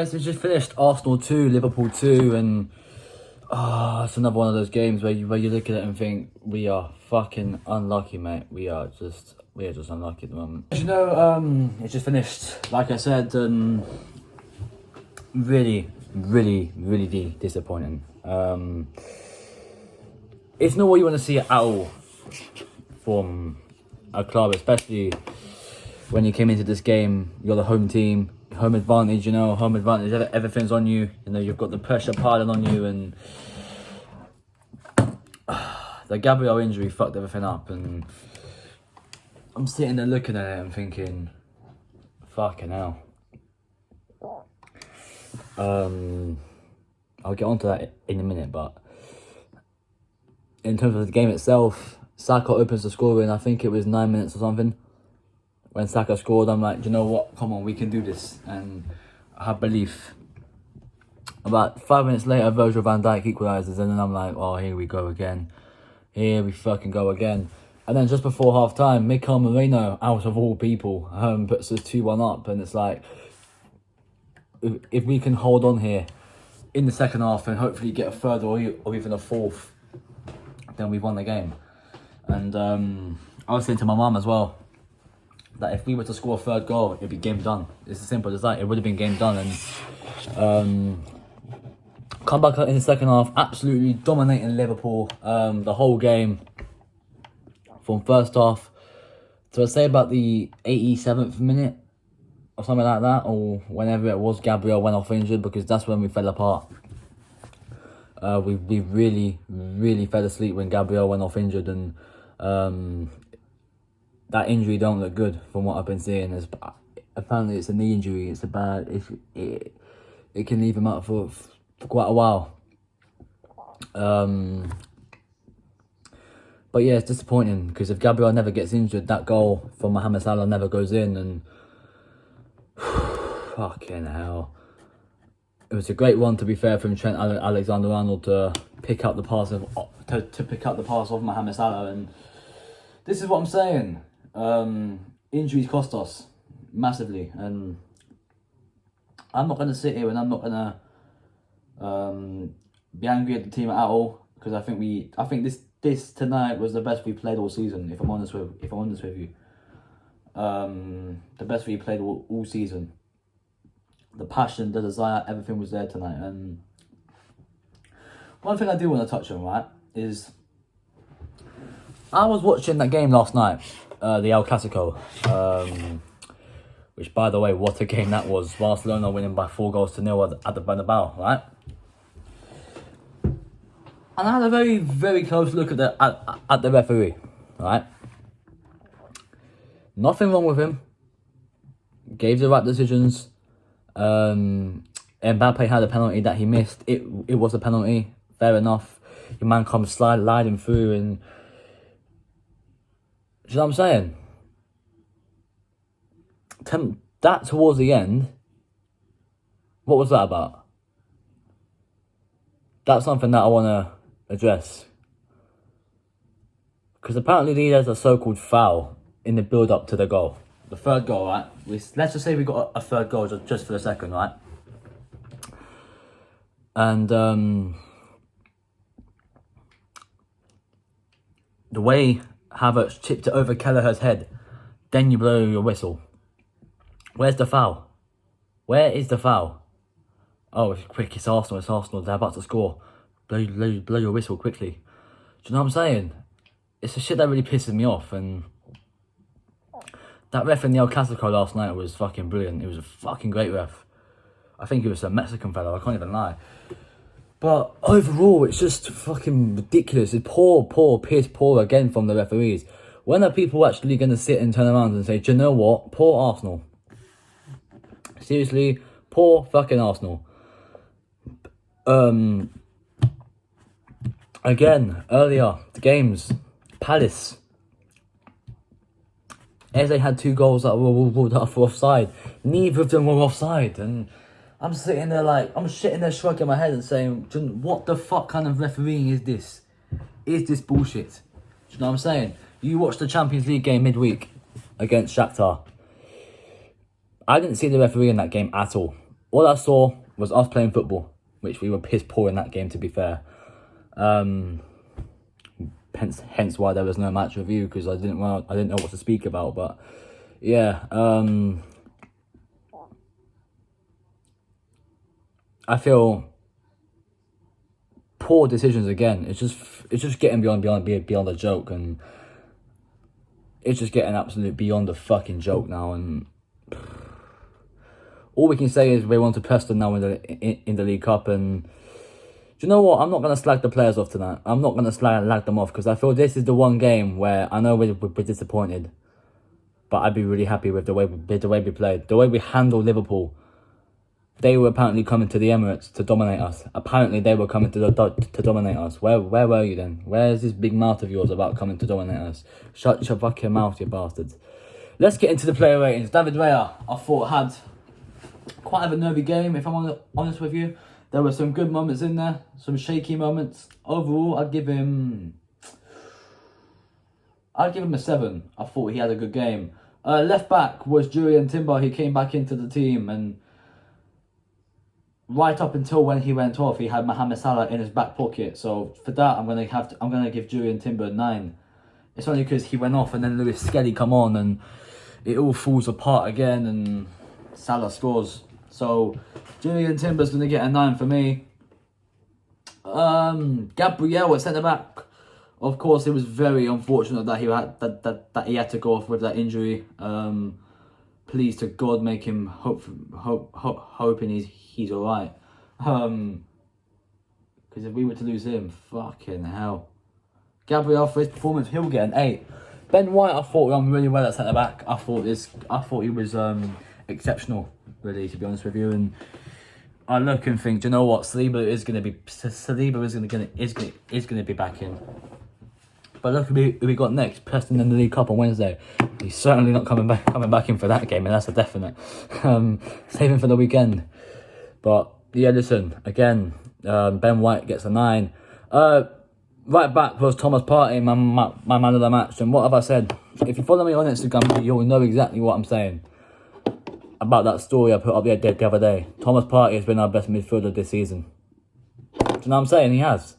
guys, we just finished Arsenal 2, Liverpool 2, and it's another one of those games where you look at it and think we are fucking unlucky, mate. We are just unlucky at the moment. As you know, it just finished, like I said, really disappointing. It's not what you want to see at all from a club, especially when you came into this game. You're the home team, home advantage, everything's on you. You've got the pressure piling on you, and the Gabriel injury fucked everything up. And I'm sitting there looking at it and thinking, fucking hell. I'll get onto that in a minute, but in terms of the game itself, Saka opens the scoring. I think it was 9 minutes or something. When Saka scored, I'm like, do you know what? Come on, we can do this. And I have belief. About 5 minutes later, Virgil van Dijk equalises, and then I'm like, oh, here we go again. Here we fucking go again. And then just before half-time, Mikel Merino, out of all people, puts us 2-1 up. And it's like, if we can hold on here in the second half and hopefully get a third or even a fourth, then we've won the game. And I was saying to my mum as well, that if we were to score a third goal, it'd be game done. It's as simple as that. It would have been game done. And come back in the second half, absolutely dominating Liverpool the whole game. From first half to, I'd say, about the 87th minute or something like that, or whenever it was, Gabriel went off injured, because that's when we fell apart. We really fell asleep when Gabriel went off injured, and that injury don't look good from what I've been seeing. Apparently it's a knee injury. It's it can leave him out for quite a while. But yeah, it's disappointing, because if Gabriel never gets injured, that goal from Mohamed Salah never goes in, and fucking hell. It was a great one, to be fair, from Trent Alexander-Arnold to pick up the pass of Mohamed Salah. And this is what I'm saying. Injuries cost us massively, and I'm not going to sit here and I'm not going to be angry at the team at all, because I think this tonight was the best we played all season. If I'm honest with you, the best we played all season. The passion, the desire, everything was there tonight. And one thing I do want to touch on, right, is I was watching that game last night, the El Clasico, which, by the way, what a game that was. Barcelona winning by 4-0 at the Bernabeu, right? And I had a very, very close look at the referee, right? Nothing wrong with him. Gave the right decisions. Mbappe had a penalty that he missed. It was a penalty. Fair enough. Your man comes sliding through, and do you know what I'm saying? That towards the end, what was that about? That's something that I want to address, because apparently there's a so-called foul in the build-up to the goal. The third goal, right? Let's just say we got a third goal just for the second, right? And the way Havertz chipped it over Kelleher's head, then you blow your whistle. Where's the foul? Where is the foul? Oh, it's quick, it's Arsenal, they're about to score. Blow your whistle quickly. Do you know what I'm saying? It's the shit that really pisses me off. And that ref in the El Clasico last night was fucking brilliant. It was a fucking great ref. I think it was a Mexican fellow, I can't even lie. But overall, it's just fucking ridiculous. It's piss poor again from the referees. When are people actually going to sit and turn around and say, do you know what? Poor Arsenal. Seriously, poor fucking Arsenal. Again, earlier, the games, Palace. Eze had 2 goals that were ruled out for offside. Neither of them were offside. And I'm sitting there shrugging my head and saying, what the fuck kind of refereeing is this? Is this bullshit? Do you know what I'm saying? You watched the Champions League game midweek against Shakhtar. I didn't see the referee in that game at all. all I saw was us playing football, which we were piss poor in that game, to be fair. Hence why there was no match review, because I didn't know what to speak about. But yeah, I feel poor decisions again. It's just getting beyond a joke, and it's just getting absolute beyond a fucking joke now. And all we can say is we want to Preston now in the League Cup. And do you know what? I'm not gonna slag the players off tonight. I'm not gonna slag them off, because I feel this is the one game where I know we're disappointed, but I'd be really happy with the way we played, the way we handled Liverpool. They were apparently coming to the Emirates to dominate us. Apparently they were coming to dominate us. Where were you then? Where's this big mouth of yours about coming to dominate us? Shut your fucking mouth, you bastards. Let's get into the player ratings. David Raya, I thought, had quite of a nervy game, if I'm honest with you. There were some good moments in there, some shaky moments. Overall, I'd give him a 7. I thought he had a good game. Left back was Julian Timber. He came back into the team, and right up until when he went off, he had Mohamed Salah in his back pocket. So for that, I'm gonna give Julian Timber a 9. It's only because he went off and then Lewis Skelly come on and it all falls apart again and Salah scores. So Julian Timber's gonna get a 9 for me. Gabriel at centre back. Of course, it was very unfortunate that he had to go off with that injury. Please to God, make him hoping he's all right. Because if we were to lose him, fucking hell. Gabriel, for his performance, he'll get an 8. Ben White, I thought done really well at centre back. I thought he was exceptional, really, to be honest with you. And I look and think, do you know what? Saliba is going to be back in. But look who we got next. Preston in the League Cup on Wednesday. He's certainly not coming back in for that game, and that's a definite. Saving for the weekend. But yeah, listen, again, Ben White gets a 9. Right back was Thomas Partey, my man of the match. And what have I said? If you follow me on Instagram, you'll know exactly what I'm saying about that story I put up there the other day. Thomas Partey has been our best midfielder this season. Do you know what I'm saying? He has.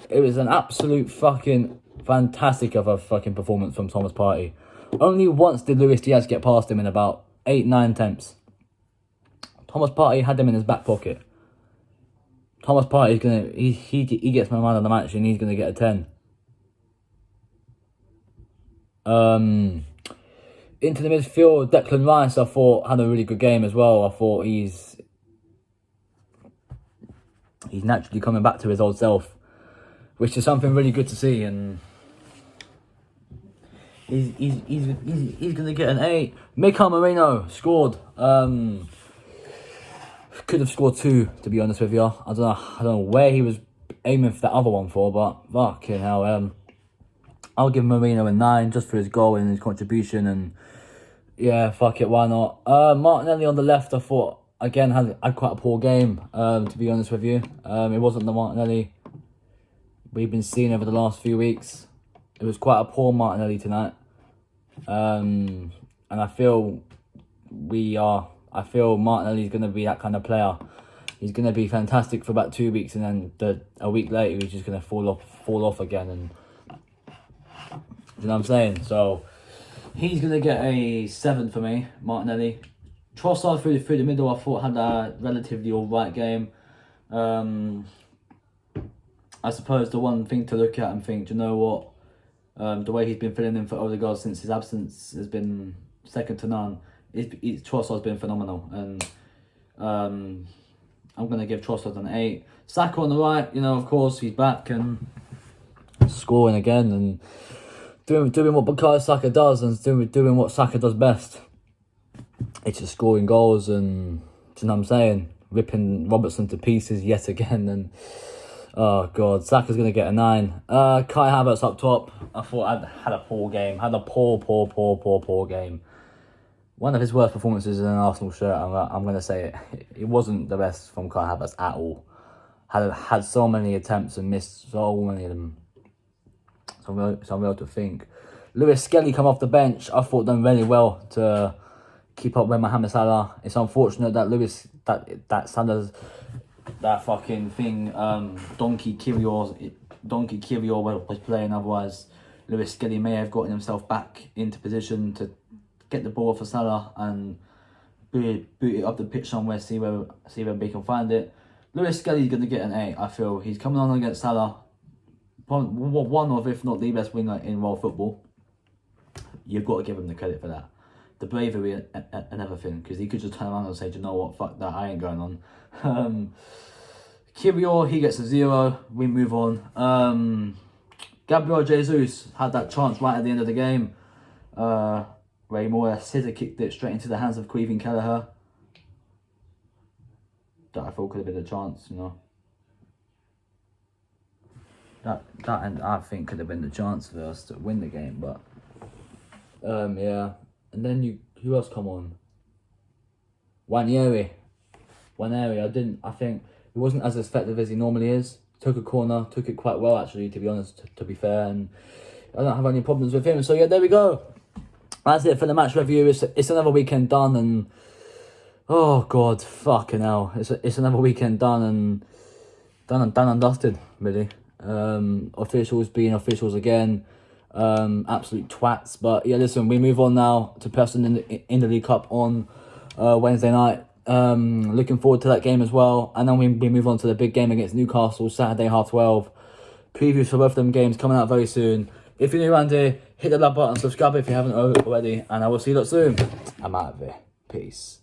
It was an absolute fucking fantastic of a fucking performance from Thomas Partey. Only once did Luis Diaz get past him in about 8-9 attempts. Thomas Partey had him in his back pocket. Thomas Partey he gets my man of the match and he's gonna get a 10. Into the midfield, Declan Rice, I thought, had a really good game as well. I thought he's naturally coming back to his old self, which is something really good to see. And he's gonna get an 8. Mikel Merino scored. Could have scored 2, to be honest with you. I don't know where he was aiming for that other one for, but fucking hell. I'll give Merino a 9 just for his goal and his contribution. And yeah, fuck it, why not? Martinelli on the left, I thought again had quite a poor game. To be honest with you, it wasn't the Martinelli we've been seeing over the last few weeks. It was quite a poor Martinelli tonight. And I feel Martinelli's going to be that kind of player. He's going to be fantastic for about 2 weeks, and then a week later he's just going to fall off again. And you know what I'm saying? So he's going to get a 7 for me, Martinelli. Trossard through the middle, I thought had a relatively alright game. I suppose the one thing to look at and think, do you know what? The way he's been filling in for Odegaard since his absence has been second to none. Trossard's been phenomenal, and I'm going to give Trossard an 8. Saka on the right, of course, he's back and scoring again and doing what Bukayo Saka does and doing what Saka does best. It's just scoring goals and, do you know what I'm saying, ripping Robertson to pieces yet again. And oh God, Saka's going to get a 9. Kai Havertz up top, I thought I had a poor game. Had a poor game. One of his worst performances in an Arsenal shirt, I'm going to say it. It wasn't the best from Kai Havertz at all. Had so many attempts and missed so many of them. So I'm able to think. Lewis Skelly come off the bench, I thought done really well to keep up with Mohamed Salah. It's unfortunate that that Salah's that fucking thing, Donkey Kyrgios was playing. Otherwise, Lewis Skelly may have gotten himself back into position to get the ball for Salah and boot it up the pitch somewhere, see where we can find it. Lewis Skelly's going to get an 8, I feel. He's coming on against Salah. One of, if not the best winger in world football. You've got to give him the credit for that. The bravery and everything, because he could just turn around and say, do you know what, fuck that, I ain't going on. Kyrgios, he gets a 0, we move on. Gabriel Jesus had that chance right at the end of the game. Ray Moore scissor kicked it straight into the hands of Queven Kelleher. That I thought could have been a chance, you know. That and I think could have been the chance for us to win the game, but yeah. And then who else come on? Wanyeri. I think he wasn't as effective as he normally is. Took a corner, took it quite well actually, to be honest, to be fair, and I don't have any problems with him. So yeah, there we go. That's it for the match review. It's another weekend done, and oh god, fucking hell. It's another weekend done and dusted, really. Officials being officials again. Absolute twats. But yeah, listen, we move on now to Preston in the League Cup on Wednesday night. Looking forward to that game as well. And then we move on to the big game against Newcastle, Saturday 12:30. Previews for both of them games coming out very soon. If you're new around here, hit the like button, subscribe if you haven't already, and I will see you lot soon. I'm out of here. Peace.